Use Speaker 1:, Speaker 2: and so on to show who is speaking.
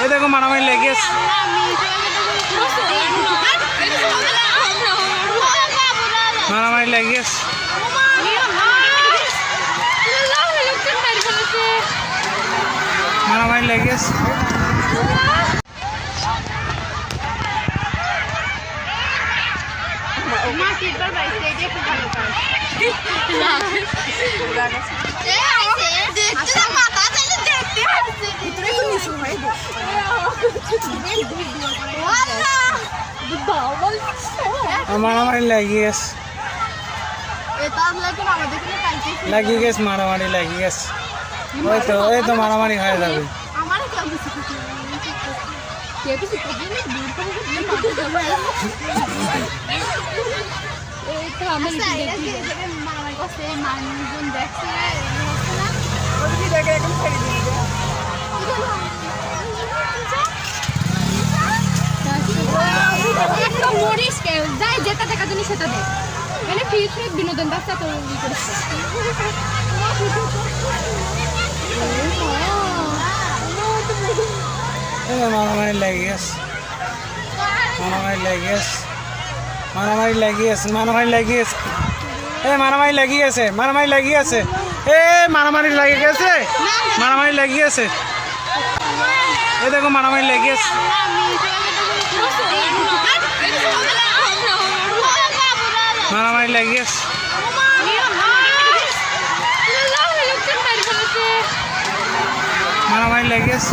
Speaker 1: এই দেখো মারামারি লেগে গেছে, মারামারি লেগে গেছে, মারামারি লেগে গেছে। মারামারি লেগে গেছে, লাগিয়ে গেছে, মারামারি লাগিয়ে গেছে। ওই তো মারামারি হয়ে যাবে।
Speaker 2: যাই যেটা দেখা তুমি সেটা দেখ মানে ফিল্ড বিনোদন রাস্তা তো করেছে।
Speaker 1: মারামারি লেগে গেছে, মারামারি লেগে গেছে, মারামারি লেগে গেছে, মারামারি লেগে গেছে, মারামারি লেগে গেছে, মারামারি লেগে গেছে, মারামারি লেগে গেছে, মারামারি লেগে গেছে। এই দেখো মারামারি লেগে গেছে, মারামারি লেগে গেছে, মারামারি লেগে গেছে।